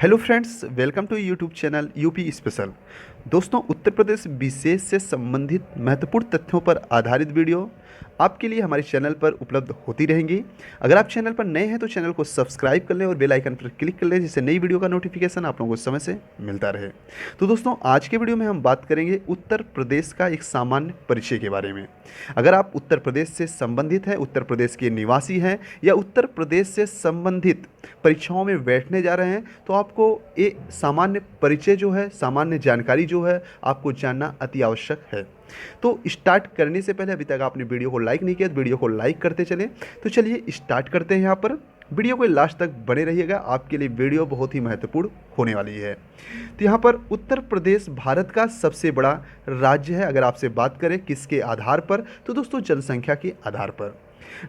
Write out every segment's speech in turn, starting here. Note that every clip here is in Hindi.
Hello friends, welcome to YouTube channel UP special. दोस्तों, उत्तर प्रदेश विशेष से संबंधित महत्वपूर्ण तथ्यों पर आधारित वीडियो आपके लिए हमारे चैनल पर उपलब्ध होती रहेंगी। अगर आप चैनल पर नए हैं तो चैनल को सब्सक्राइब कर लें और बेल आइकन पर क्लिक कर लें, जिससे नई वीडियो का नोटिफिकेशन आप लोगों को समय से मिलता रहे। तो दोस्तों, आज के वीडियो में हम बात करेंगे उत्तर प्रदेश का एक सामान्य परिचय के बारे में। अगर आप उत्तर प्रदेश से संबंधित हैं, उत्तर प्रदेश के निवासी हैं या उत्तर प्रदेश से संबंधित परीक्षाओं में बैठने जा रहे हैं, तो आपको ये सामान्य परिचय जो है, सामान्य जानकारी जो है, आपको जानना अति आवश्यक है। तो स्टार्ट करने से पहले अभी तक आपने वीडियो को लाइक नहीं किया तो वीडियो को लाइक करते चलें। तो चलिए स्टार्ट करते हैं। यहाँ पर वीडियो को लास्ट तक बने रहिएगा, आपके लिए वीडियो बहुत ही महत्वपूर्ण होने वाली है। तो यहाँ पर उत्तर प्रदेश भारत का सबसे बड़ा राज्य है। अगर आपसे बात करें किसके आधार पर, तो दोस्तों जनसंख्या के आधार पर।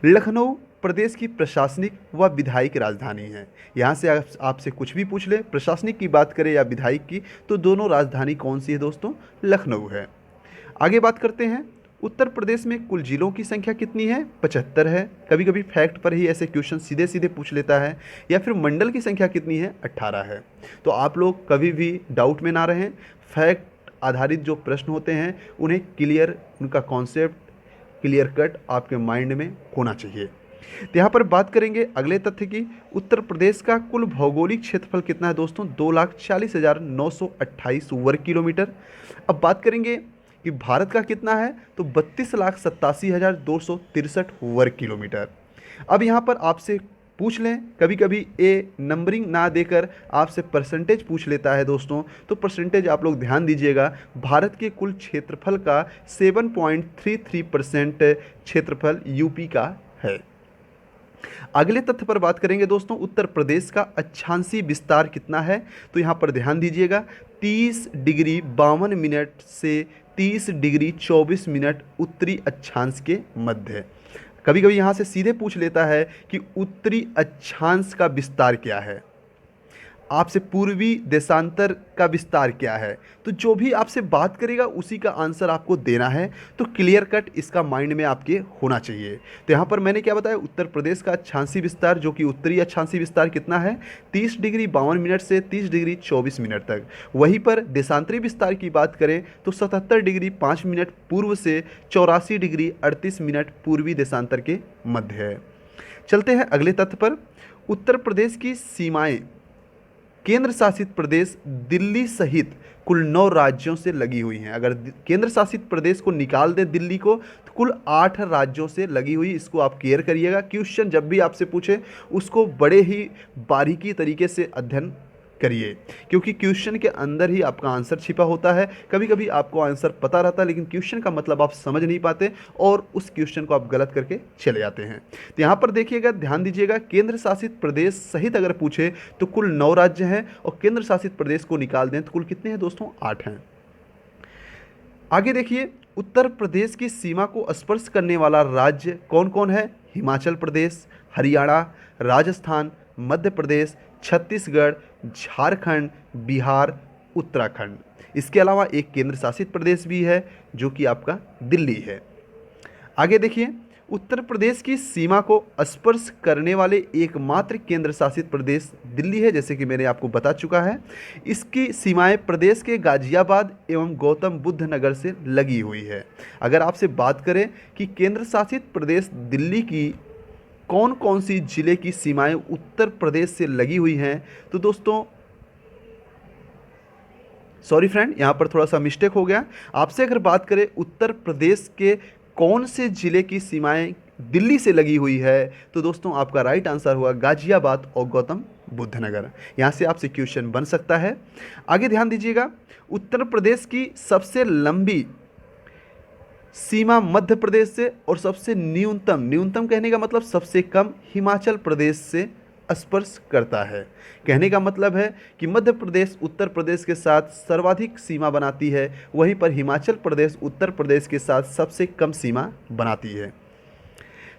लखनऊ प्रदेश की प्रशासनिक व विधायिक राजधानी है। यहाँ से आपसे कुछ भी पूछ ले, प्रशासनिक की बात करें या विधायिक की, तो दोनों राजधानी कौन सी है दोस्तों? लखनऊ है। आगे बात करते हैं, उत्तर प्रदेश में कुल जिलों की संख्या कितनी है? 75 है। कभी कभी फैक्ट पर ही ऐसे क्वेश्चन सीधे सीधे पूछ लेता है। या फिर मंडल की संख्या कितनी है? 18 है। तो आप लोग कभी भी डाउट में ना रहें। फैक्ट आधारित जो प्रश्न होते हैं उन्हें क्लियर, उनका कॉन्सेप्ट क्लियर कट आपके माइंड में होना चाहिए। तो यहाँ पर बात करेंगे अगले तथ्य की। उत्तर प्रदेश का कुल भौगोलिक क्षेत्रफल कितना है दोस्तों? 2,40,928 वर्ग किलोमीटर। अब बात करेंगे कि भारत का कितना है, तो 32,87,263 वर्ग किलोमीटर। अब यहाँ पर आपसे पूछ लें, कभी कभी ये नंबरिंग ना देकर आपसे परसेंटेज पूछ लेता है दोस्तों, तो परसेंटेज आप लोग ध्यान दीजिएगा। भारत के कुल क्षेत्रफल का 7.33% क्षेत्रफल यूपी का है। अगले तथ्य पर बात करेंगे दोस्तों, उत्तर प्रदेश का अक्षांशीय विस्तार कितना है, तो यहाँ पर ध्यान दीजिएगा। 30 डिग्री 52 मिनट से 30 डिग्री 24 मिनट उत्तरी अक्षांश के मध्य है। कभी कभी यहाँ से सीधे पूछ लेता है कि उत्तरी अक्षांश का विस्तार क्या है, आपसे पूर्वी देशांतर का विस्तार क्या है। तो जो भी आपसे बात करेगा उसी का आंसर आपको देना है। तो क्लियर कट इसका माइंड में आपके होना चाहिए। तो यहाँ पर मैंने क्या बताया, उत्तर प्रदेश का अक्षांशीय विस्तार, जो कि उत्तरी अक्षांशीय विस्तार कितना है? 30 डिग्री 52 मिनट से 30 डिग्री 24 मिनट तक। वहीं पर देशांतरी विस्तार की बात करें तो 77 डिग्री 5 मिनट पूर्व से 84 डिग्री 38 मिनट पूर्वी देशांतर के मध्य है। चलते हैं अगले तथ्य पर। उत्तर प्रदेश की सीमाएं केंद्र शासित प्रदेश दिल्ली सहित कुल 9 राज्यों से लगी हुई हैं। अगर केंद्र शासित प्रदेश को निकाल दें दिल्ली को, तो कुल 8 राज्यों से लगी हुई। इसको आप क्लियर करिएगा। क्वेश्चन जब भी आपसे पूछे उसको बड़े ही बारीकी तरीके से अध्ययन करिए, क्योंकि क्वेश्चन के अंदर ही आपका आंसर छिपा होता है। कभी कभी आपको आंसर पता रहता है लेकिन क्वेश्चन का मतलब आप समझ नहीं पाते और उस क्वेश्चन को आप गलत करके चले जाते हैं। तो यहाँ पर देखिएगा, ध्यान दीजिएगा, केंद्र शासित प्रदेश सहित अगर पूछे तो कुल 9 राज्य हैं और केंद्र शासित प्रदेश को निकाल दें तो कुल कितने हैं दोस्तों? 8 हैं। आगे देखिए, उत्तर प्रदेश की सीमा को स्पर्श करने वाला राज्य कौन कौन है? हिमाचल प्रदेश, हरियाणा, राजस्थान, मध्य प्रदेश, छत्तीसगढ़, झारखंड, बिहार, उत्तराखंड। इसके अलावा एक केंद्र शासित प्रदेश भी है जो कि आपका दिल्ली है। आगे देखिए, उत्तर प्रदेश की सीमा को स्पर्श करने वाले एकमात्र केंद्र शासित प्रदेश दिल्ली है, जैसे कि मैंने आपको बता चुका है। इसकी सीमाएं प्रदेश के गाजियाबाद एवं गौतम बुद्ध नगर से लगी हुई है। अगर आपसे बात करें कि केंद्र शासित प्रदेश दिल्ली की कौन कौन सी जिले की सीमाएं उत्तर प्रदेश से लगी हुई हैं, तो दोस्तों सॉरी फ्रेंड, यहाँ पर थोड़ा सा मिस्टेक हो गया। आपसे अगर बात करें उत्तर प्रदेश के कौन से जिले की सीमाएं दिल्ली से लगी हुई है, तो दोस्तों आपका राइट आंसर हुआ गाजियाबाद और गौतम बुद्ध नगर। यहाँ से आपसे क्वेश्चन बन सकता है। आगे ध्यान दीजिएगा, उत्तर प्रदेश की सबसे लंबी सीमा मध्य प्रदेश से और सबसे न्यूनतम कहने का मतलब सबसे कम हिमाचल प्रदेश से स्पर्श करता है। कहने का मतलब है कि मध्य प्रदेश उत्तर प्रदेश के साथ सर्वाधिक सीमा बनाती है, वहीं पर हिमाचल प्रदेश उत्तर प्रदेश के साथ सबसे कम सीमा बनाती है।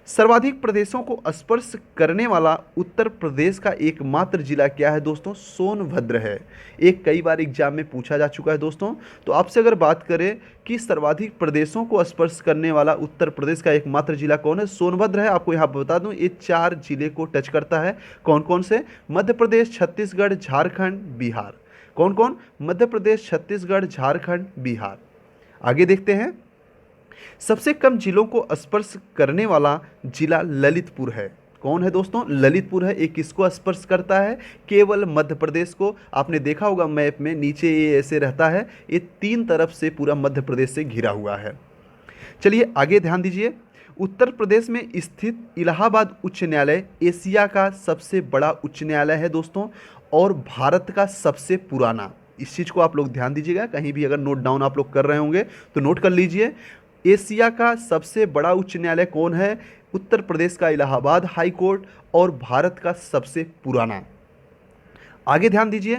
सर्वाधिक प्रदेशों को स्पर्श करने वाला उत्तर प्रदेश का एकमात्र जिला क्या है दोस्तों? सोनभद्र है। एक कई बार एग्जाम में पूछा जा चुका है दोस्तों। तो आपसे अगर बात करें कि सर्वाधिक प्रदेशों को स्पर्श करने वाला उत्तर प्रदेश का एकमात्र जिला कौन है? सोनभद्र है। आपको यहाँ बता दूं ये 4 जिले को टच करता है। कौन कौन से? मध्य प्रदेश, छत्तीसगढ़, झारखंड, बिहार। कौन कौन? मध्य प्रदेश, छत्तीसगढ़, झारखंड, बिहार। आगे देखते हैं। सबसे कम जिलों को स्पर्श करने वाला जिला ललितपुर है। कौन है दोस्तों? ललितपुर है। ये किसको स्पर्श करता है? केवल मध्य प्रदेश को। आपने देखा होगा मैप में नीचे ये ऐसे रहता है, ये 3 तरफ से पूरा मध्य प्रदेश से घिरा हुआ है। चलिए आगे ध्यान दीजिए। उत्तर प्रदेश में स्थित इलाहाबाद उच्च न्यायालय एशिया का सबसे बड़ा उच्च न्यायालय है दोस्तों, और भारत का सबसे पुराना। इस चीज़ को आप लोग ध्यान दीजिएगा, कहीं भी अगर नोट डाउन आप लोग कर रहे होंगे तो नोट कर लीजिए। एशिया का सबसे बड़ा उच्च न्यायालय कौन है? उत्तर प्रदेश का इलाहाबाद हाई कोर्ट, और भारत का सबसे पुराना। आगे ध्यान दीजिए।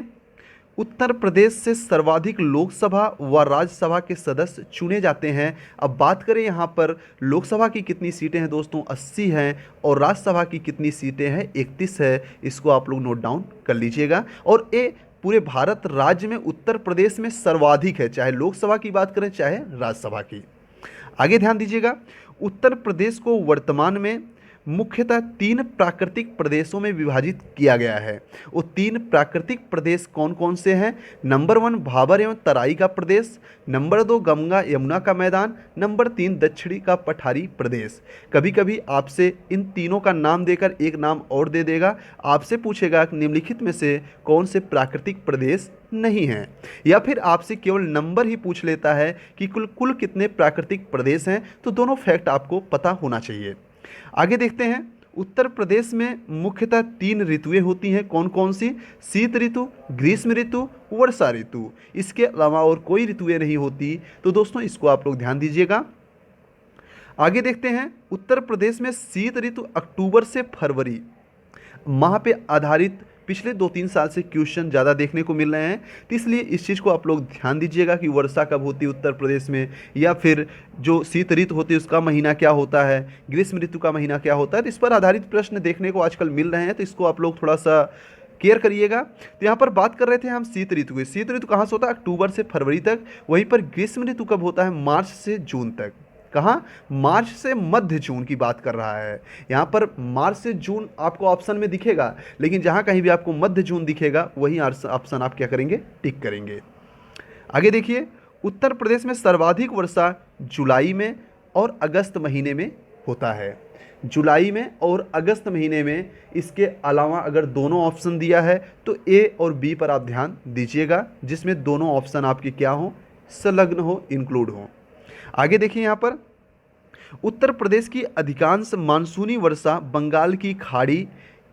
उत्तर प्रदेश से सर्वाधिक लोकसभा व राज्यसभा के सदस्य चुने जाते हैं। अब बात करें यहाँ पर लोकसभा की कितनी सीटें हैं दोस्तों? 80 हैं, और राज्यसभा की कितनी सीटें हैं? 31 है। इसको आप लोग नोट डाउन कर लीजिएगा। और ये पूरे भारत राज्य में उत्तर प्रदेश में सर्वाधिक है, चाहे लोकसभा की बात करें चाहे राज्यसभा की। आगे ध्यान दीजिएगा। उत्तर प्रदेश को वर्तमान में मुख्यतः 3 प्राकृतिक प्रदेशों में विभाजित किया गया है। वो 3 प्राकृतिक प्रदेश कौन कौन से हैं? नंबर 1 भाबर एवं तराई का प्रदेश, नंबर 2 गंगा यमुना का मैदान, नंबर 3 दक्षिणी का पठारी प्रदेश। कभी कभी आपसे इन तीनों का नाम देकर एक नाम और दे देगा, आपसे पूछेगा कि निम्नलिखित में से कौन से प्राकृतिक प्रदेश नहीं हैं, या फिर आपसे केवल नंबर ही पूछ लेता है कि कुल कुल कितने प्राकृतिक प्रदेश हैं। तो दोनों फैक्ट आपको पता होना चाहिए। आगे देखते हैं। उत्तर प्रदेश में मुख्यतः 3 ऋतुएं होती हैं। कौन कौन सी? शीत ऋतु, ग्रीष्म ऋतु, वर्षा ऋतु। इसके अलावा और कोई ऋतुएं नहीं होती। तो दोस्तों इसको आप लोग ध्यान दीजिएगा। आगे देखते हैं। उत्तर प्रदेश में शीत ऋतु अक्टूबर से फरवरी माह पे आधारित पिछले 2-3 साल से क्वेश्चन ज़्यादा देखने को मिल रहे हैं। तो इसलिए इस चीज़ को आप लोग ध्यान दीजिएगा कि वर्षा कब होती है उत्तर प्रदेश में, या फिर जो शीत ऋतु होती है उसका महीना क्या होता है, ग्रीष्म ऋतु का महीना क्या होता है। तो इस पर आधारित प्रश्न देखने को आजकल मिल रहे हैं। तो इसको आप लोग थोड़ा सा केयर करिएगा। तो यहाँ पर बात कर रहे थे हम शीत ऋतु की। शीत ऋतु कहाँ से होता है? अक्टूबर से फरवरी तक। वहीं पर ग्रीष्म ऋतु कब होता है? मार्च से जून तक। कहाँ? मार्च से मध्य जून की बात कर रहा है। यहाँ पर मार्च से जून आपको ऑप्शन में दिखेगा, लेकिन जहाँ कहीं भी आपको मध्य जून दिखेगा वहीं ऑप्शन आप क्या करेंगे? टिक करेंगे। आगे देखिए। उत्तर प्रदेश में सर्वाधिक वर्षा जुलाई में और अगस्त महीने में होता है। जुलाई में और अगस्त महीने में। इसके अलावा अगर दोनों ऑप्शन दिया है तो ए और बी पर आप ध्यान दीजिएगा, जिसमें दोनों ऑप्शन आपके क्या हो? संलग्न हो, इंक्लूड हो। आगे देखिए। यहाँ पर उत्तर प्रदेश की अधिकांश मानसूनी वर्षा बंगाल की खाड़ी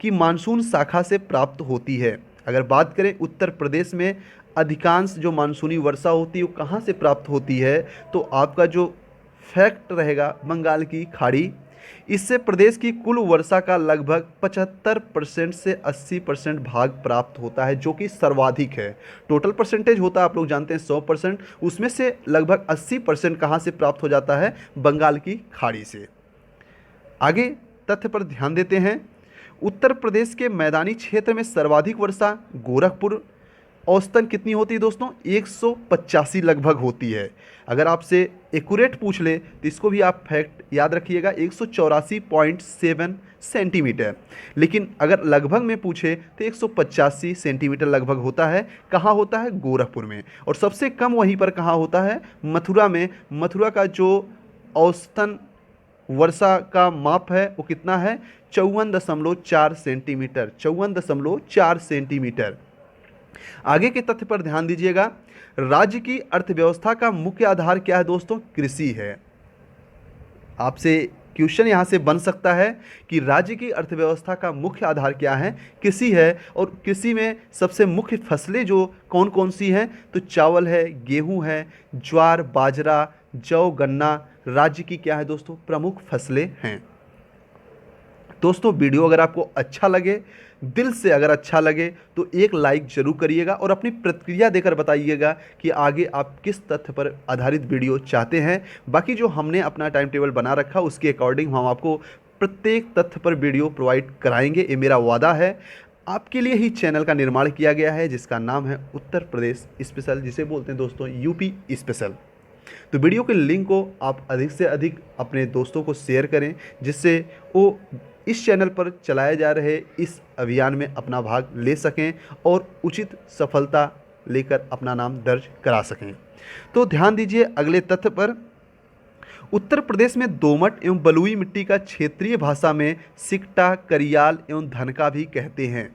की मानसून शाखा से प्राप्त होती है। अगर बात करें उत्तर प्रदेश में अधिकांश जो मानसूनी वर्षा होती है वो कहाँ से प्राप्त होती है, तो आपका जो फैक्ट रहेगा बंगाल की खाड़ी। इससे प्रदेश की कुल वर्षा का लगभग 75% से 80% भाग प्राप्त होता है, जो कि सर्वाधिक है। टोटल परसेंटेज होता है आप लोग जानते हैं 100%, उसमें से लगभग 80% कहाँ से प्राप्त हो जाता है? बंगाल की खाड़ी से। आगे तथ्य पर ध्यान देते हैं। उत्तर प्रदेश के मैदानी क्षेत्र में सर्वाधिक वर्षा गोरखपुर औसतन कितनी होती है दोस्तों? 185 लगभग होती है। अगर आपसे एक्यूरेट पूछ ले तो इसको भी आप फैक्ट याद रखिएगा, 184.7 सेंटीमीटर। लेकिन अगर लगभग में पूछे तो 185 सेंटीमीटर लगभग होता है। कहाँ होता है? गोरखपुर में। और सबसे कम वहीं पर कहाँ होता है? मथुरा में। मथुरा का जो औसतन वर्षा का माप है वो कितना है? 54.4 सेंटीमीटर। 54.4 सेंटीमीटर। आगे के तथ्य पर ध्यान दीजिएगा। राज्य की अर्थव्यवस्था का मुख्य आधार क्या है दोस्तों? कृषि है। आपसे क्वेश्चन यहाँ से बन सकता है कि राज्य की अर्थव्यवस्था का मुख्य आधार क्या है? कृषि है। और कृषि में सबसे मुख्य फसलें जो कौन कौन सी हैं? तो चावल है, गेहूं है, ज्वार, बाजरा, जौ, गन्ना राज्य की क्या है दोस्तों? प्रमुख फसलें हैं। दोस्तों वीडियो अगर आपको अच्छा लगे, दिल से अगर अच्छा लगे तो एक लाइक जरूर करिएगा और अपनी प्रतिक्रिया देकर बताइएगा कि आगे आप किस तथ्य पर आधारित वीडियो चाहते हैं। बाकी जो हमने अपना टाइम टेबल बना रखा उसके अकॉर्डिंग हम आपको प्रत्येक तथ्य पर वीडियो प्रोवाइड कराएंगे, ये मेरा वादा है। आपके लिए ही चैनल का निर्माण किया गया है जिसका नाम है उत्तर प्रदेश स्पेशल, जिसे बोलते हैं दोस्तों यूपी स्पेशल। तो वीडियो के लिंक को आप अधिक से अधिक अपने दोस्तों को शेयर करें, जिससे वो इस चैनल पर चलाए जा रहे इस अभियान में अपना भाग ले सकें और उचित सफलता लेकर अपना नाम दर्ज करा सकें। तो ध्यान दीजिए अगले तथ्य पर। उत्तर प्रदेश में दोमट एवं बलुई मिट्टी का क्षेत्रीय भाषा में सिकटा, करियाल एवं धनका भी कहते हैं।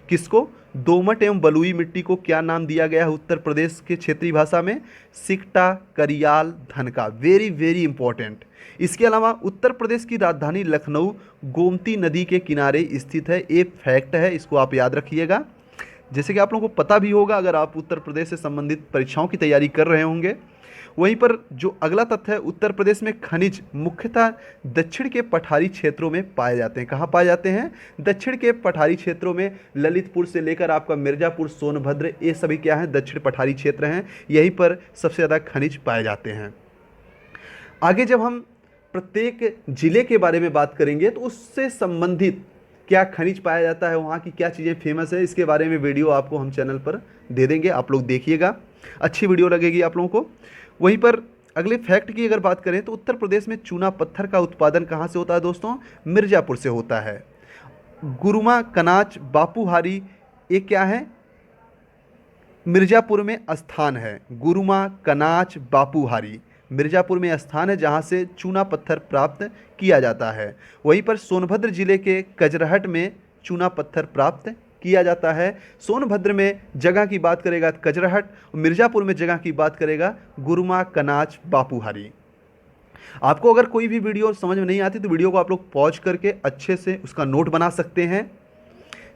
किसको? दोमट एवं बलुई मिट्टी को क्या नाम दिया गया है उत्तर प्रदेश के क्षेत्रीय भाषा में? सिकटा, करियाल, धनका। Very very important. इसके अलावा उत्तर प्रदेश की राजधानी लखनऊ गोमती नदी के किनारे स्थित है। ये फैक्ट है, इसको आप याद रखिएगा। जैसे कि आप लोगों को पता भी होगा अगर आप उत्तर प्रदेश से संबंधित परीक्षाओं की तैयारी कर रहे होंगे। वहीं पर जो अगला तथ्य है, उत्तर प्रदेश में खनिज मुख्यतः दक्षिण के पठारी क्षेत्रों में पाए जाते हैं। कहाँ पाए जाते हैं? दक्षिण के पठारी क्षेत्रों में। ललितपुर से लेकर आपका मिर्ज़ापुर, सोनभद्र, ये सभी क्या हैं? दक्षिण पठारी क्षेत्र हैं। यहीं पर सबसे ज़्यादा खनिज पाए जाते हैं। आगे जब हम प्रत्येक जिले के बारे में बात करेंगे तो उससे संबंधित क्या खनिज पाया जाता है, वहाँ की क्या चीज़ें फेमस है, इसके बारे में वीडियो आपको हम चैनल पर दे देंगे। आप लोग देखिएगा, अच्छी वीडियो लगेगी आप लोगों को। वहीं पर अगले फैक्ट की अगर बात करें तो उत्तर प्रदेश में चूना पत्थर का उत्पादन कहाँ से होता है दोस्तों? मिर्ज़ापुर से होता है। गुरुमा, कनाच, बापूहारी, ये क्या है? मिर्ज़ापुर में स्थान है। गुरुमा, कनाच, बापूहारी मिर्ज़ापुर में स्थान है जहाँ से चूना पत्थर प्राप्त किया जाता है। वहीं पर सोनभद्र जिले के कजरहट में चूना पत्थर प्राप्त किया जाता है। सोनभद्र में जगह की बात करेगा कजरहट, मिर्ज़ापुर में जगह की बात करेगा गुरुमा, कनाच, बापूहारी। आपको अगर कोई भी वीडियो समझ में नहीं आती तो वीडियो को आप लोग पॉज करके अच्छे से उसका नोट बना सकते हैं,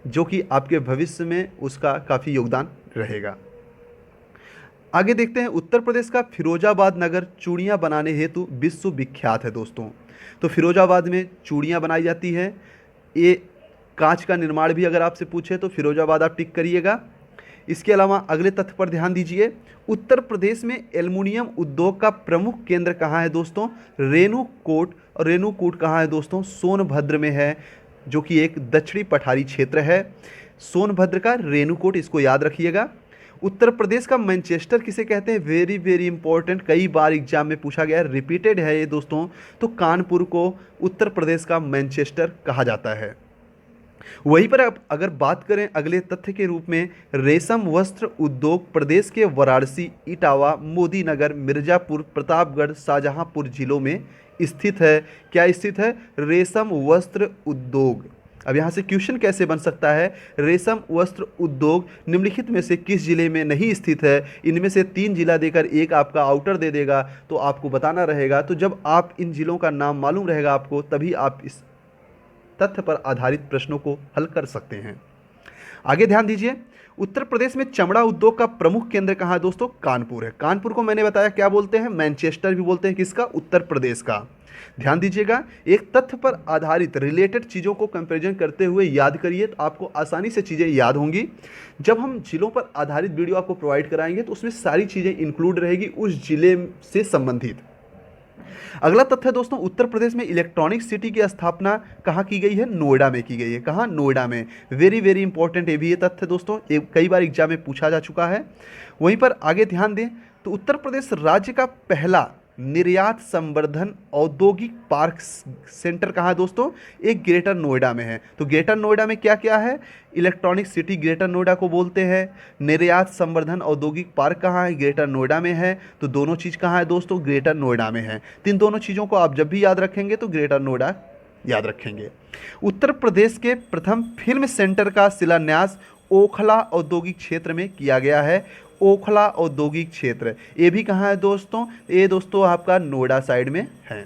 जो कि आपके भविष्य में उसका काफ़ी योगदान रहेगा। आगे देखते हैं, उत्तर प्रदेश का फिरोजाबाद नगर चूड़ियाँ बनाने हेतु विश्व विख्यात है दोस्तों। तो फिरोजाबाद में चूड़ियाँ बनाई जाती हैं। ये कांच का निर्माण भी अगर आपसे पूछे तो फिरोजाबाद आप टिक करिएगा। इसके अलावा अगले तथ्य पर ध्यान दीजिए। उत्तर प्रदेश में एल्युमिनियम उद्योग का प्रमुख केंद्र कहाँ है दोस्तों? रेणुकूट। और रेणुकूट कहाँ है दोस्तों? सोनभद्र में है, जो कि एक दक्षिणी पठारी क्षेत्र है। सोनभद्र का रेणुकूट, इसको याद रखिएगा। उत्तर प्रदेश का मैनचेस्टर किसे कहते हैं? वेरी वेरी इंपॉर्टेंट, कई बार एग्जाम में पूछा गया है, रिपीटेड है ये दोस्तों। तो कानपुर को उत्तर प्रदेश का मैनचेस्टर कहा जाता है। वहीं पर अब अगर बात करें अगले तथ्य के रूप में, रेशम वस्त्र उद्योग प्रदेश के वाराणसी, इटावा, मोदीनगर, मिर्ज़ापुर, प्रतापगढ़, शाहजहांपुर जिलों में स्थित है। क्या स्थित है? रेशम वस्त्र उद्योग। अब यहाँ से क्वेश्चन कैसे बन सकता है? रेशम वस्त्र उद्योग निम्नलिखित में से किस जिले में नहीं स्थित है? इनमें से 3 जिला देकर एक आपका आउटर दे देगा, तो आपको बताना रहेगा। तो जब आप इन जिलों का नाम मालूम रहेगा आपको, तभी आप इस तथ्य पर आधारित प्रश्नों को हल कर सकते हैं। आगे ध्यान दीजिए, उत्तर प्रदेश में चमड़ा उद्योग का प्रमुख केंद्र कहाँ है दोस्तों? कानपुर है। कानपुर को मैंने बताया क्या बोलते हैं? मैनचेस्टर भी बोलते हैं। किसका? उत्तर प्रदेश का। ध्यान दीजिएगा, एक तथ्य पर आधारित रिलेटेड चीज़ों को कंपैरिजन करते हुए याद करिए तो आपको आसानी से चीज़ें याद होंगी। जब हम जिलों पर आधारित वीडियो आपको प्रोवाइड कराएंगे तो उसमें सारी चीज़ें इंक्लूड रहेगी उस जिले से संबंधित। अगला तथ्य दोस्तों, उत्तर प्रदेश में इलेक्ट्रॉनिक सिटी की स्थापना कहाँ की गई है? नोएडा में की गई है। कहाँ? नोएडा में। वेरी वेरी इंपॉर्टेंट ये भी ये तथ्य दोस्तों, कई बार एग्जाम में पूछा जा चुका है। वहीं पर आगे ध्यान दें तो उत्तर प्रदेश राज्य का पहला निर्यात संवर्धन औद्योगिक पार्क सेंटर कहाँ है दोस्तों? एक ग्रेटर नोएडा में है। तो ग्रेटर नोएडा में क्या क्या है? इलेक्ट्रॉनिक सिटी ग्रेटर नोएडा को बोलते हैं। निर्यात संवर्धन औद्योगिक पार्क कहाँ है? ग्रेटर नोएडा में है। तो दोनों चीज़ कहाँ है दोस्तों? ग्रेटर नोएडा में है। तो इन दोनों चीज़ों को आप जब भी याद रखेंगे तो ग्रेटर नोएडा याद रखेंगे। उत्तर प्रदेश के प्रथम फिल्म सेंटर का शिलान्यास ओखला औद्योगिक क्षेत्र में किया गया है। ओखला औद्योगिक क्षेत्र, ये भी कहाँ है दोस्तों? ये दोस्तों आपका नोएडा साइड में है।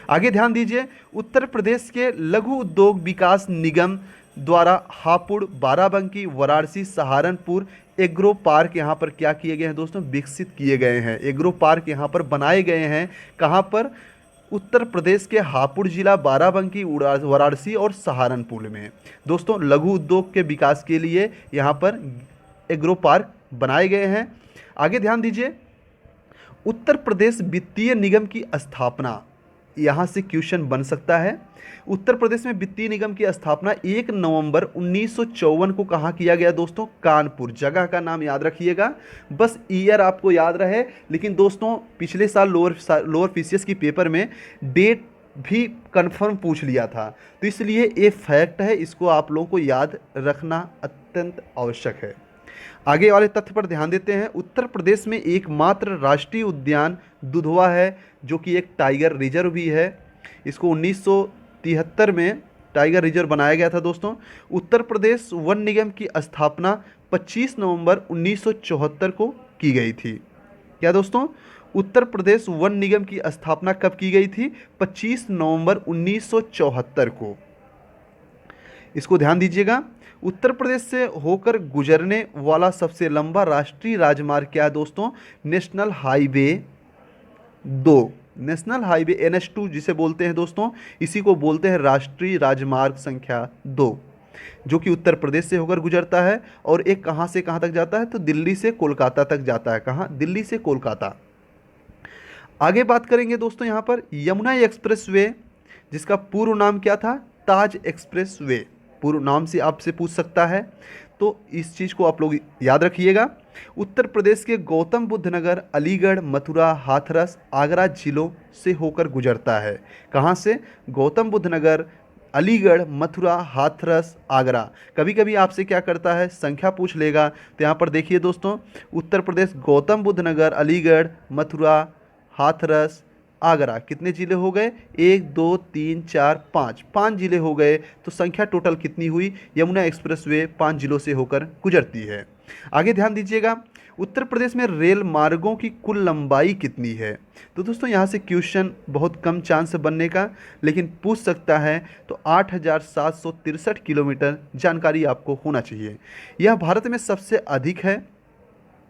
आगे ध्यान दीजिए, उत्तर प्रदेश के लघु उद्योग विकास निगम द्वारा हापुड़, बाराबंकी, वाराणसी, सहारनपुर एग्रो पार्क यहाँ पर क्या किए गए हैं दोस्तों? विकसित किए गए हैं। एग्रो पार्क यहाँ पर बनाए गए हैं। कहाँ पर? उत्तर प्रदेश के हापुड़ जिला, बाराबंकी, वाराणसी और सहारनपुर में दोस्तों लघु उद्योग के विकास के लिए यहाँ पर एग्रो पार्क बनाए गए हैं। आगे ध्यान दीजिए, उत्तर प्रदेश वित्तीय निगम की स्थापना यहाँ से क्वेश्चन बन सकता है। उत्तर प्रदेश में वित्तीय निगम की स्थापना 1 नवंबर 1954 को कहाँ किया गया दोस्तों? कानपुर। जगह का नाम याद रखिएगा, बस ईयर आपको याद रहे। लेकिन दोस्तों पिछले साल लोअर पीसीएस की पेपर में डेट भी कंफर्म पूछ लिया था, तो इसलिए ये फैक्ट है, इसको आप लोगों को याद रखना अत्यंत आवश्यक है। आगे वाले तथ्य पर ध्यान देते हैं। उत्तर प्रदेश में एकमात्र राष्ट्रीय उद्यान दुधवा है, जो कि एक टाइगर रिजर्व भी है। इसको 1973 में टाइगर रिजर्व बनाया गया था दोस्तों। उत्तर प्रदेश वन निगम की स्थापना 25 नवंबर 1974 को की गई थी। क्या दोस्तों? उत्तर प्रदेश वन निगम की स्थापना कब की गई थी? 25 नवंबर 1974 को। इसको ध्यान दीजिएगा। उत्तर प्रदेश से होकर गुजरने वाला सबसे लंबा राष्ट्रीय राजमार्ग क्या है दोस्तों? National highway 2। National highway NH2 जिसे बोलते हैं दोस्तों, इसी को बोलते हैं राष्ट्रीय राजमार्ग संख्या 2, जो कि उत्तर प्रदेश से होकर गुजरता है। और एक कहाँ से कहाँ तक जाता है? तो दिल्ली से कोलकाता तक जाता है। कहाँ? दिल्ली से कोलकाता। आगे बात करेंगे दोस्तों यहाँ पर यमुना एक्सप्रेस वे, जिसका पूर्व नाम क्या था? ताज एक्सप्रेस वे। पूर्व नाम से आपसे पूछ सकता है, तो इस चीज़ को आप लोग याद रखिएगा। उत्तर प्रदेश के गौतम बुद्ध नगर, अलीगढ़, मथुरा, हाथरस, आगरा जिलों से होकर गुजरता है। कहाँ से? गौतम बुद्ध नगर, अलीगढ़, मथुरा, हाथरस, आगरा। कभी कभी आपसे क्या करता है? संख्या पूछ लेगा। तो यहाँ पर देखिए दोस्तों, उत्तर प्रदेश गौतम बुद्ध नगर, अलीगढ़, मथुरा, हाथरस, आगरा, कितने ज़िले हो गए? 1 2 3 4 5, 5 ज़िले हो गए। तो संख्या टोटल कितनी हुई? यमुना एक्सप्रेसवे 5 ज़िलों से होकर गुजरती है। आगे ध्यान दीजिएगा, उत्तर प्रदेश में रेल मार्गों की कुल लंबाई कितनी है? तो दोस्तों यहाँ से क्वेश्चन बहुत कम चांस बनने का, लेकिन पूछ सकता है। तो 8763 किलोमीटर जानकारी आपको होना चाहिए। यह भारत में सबसे अधिक है।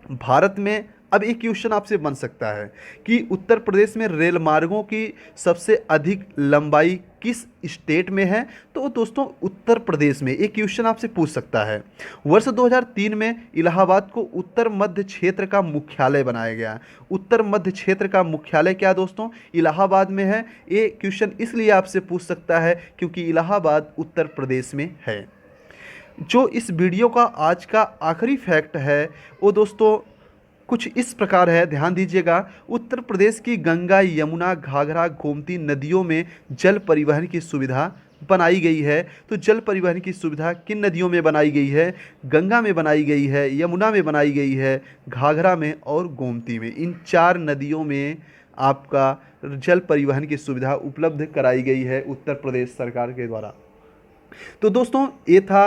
भारत में अब एक क्वेश्चन आपसे बन सकता है कि उत्तर प्रदेश में रेल मार्गों की सबसे अधिक लंबाई किस स्टेट में है? तो दोस्तों उत्तर प्रदेश में। एक क्वेश्चन आपसे पूछ सकता है। वर्ष 2003 में इलाहाबाद को उत्तर मध्य क्षेत्र का मुख्यालय बनाया गया। उत्तर मध्य क्षेत्र का मुख्यालय क्या दोस्तों? इलाहाबाद में है। ये क्वेश्चन इसलिए आपसे पूछ सकता है क्योंकि इलाहाबाद उत्तर प्रदेश में है। जो इस वीडियो का आज का आखिरी फैक्ट है वो दोस्तों कुछ इस प्रकार है, ध्यान दीजिएगा। उत्तर प्रदेश की गंगा, यमुना, घाघरा, गोमती नदियों में जल परिवहन की सुविधा बनाई गई है। तो जल परिवहन की सुविधा किन नदियों में बनाई गई है? गंगा में बनाई गई है, यमुना में बनाई गई है, घाघरा में और गोमती में। इन 4 नदियों में आपका जल परिवहन की सुविधा उपलब्ध कराई गई है उत्तर प्रदेश सरकार के द्वारा। तो दोस्तों ये था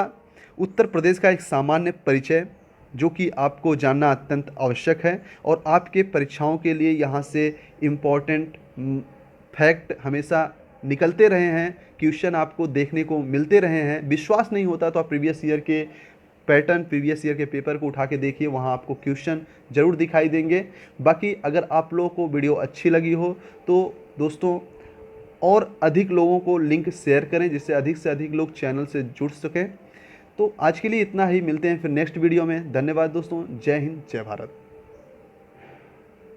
उत्तर प्रदेश का एक सामान्य परिचय, जो कि आपको जानना अत्यंत आवश्यक है। और आपके परीक्षाओं के लिए यहाँ से इम्पॉर्टेंट फैक्ट हमेशा निकलते रहे हैं, क्वेश्चन आपको देखने को मिलते रहे हैं। विश्वास नहीं होता तो आप प्रीवियस ईयर के पैटर्न, प्रीवियस ईयर के पेपर को उठा के देखिए, वहाँ आपको क्वेश्चन ज़रूर दिखाई देंगे। बाकी अगर आप लोगों को वीडियो अच्छी लगी हो तो दोस्तों और अधिक लोगों को लिंक शेयर करें, जिससे अधिक से अधिक लोग चैनल से जुड़ सकें। तो आज के लिए इतना ही, मिलते हैं फिर नेक्स्ट वीडियो में। धन्यवाद दोस्तों। जय हिंद, जय भारत।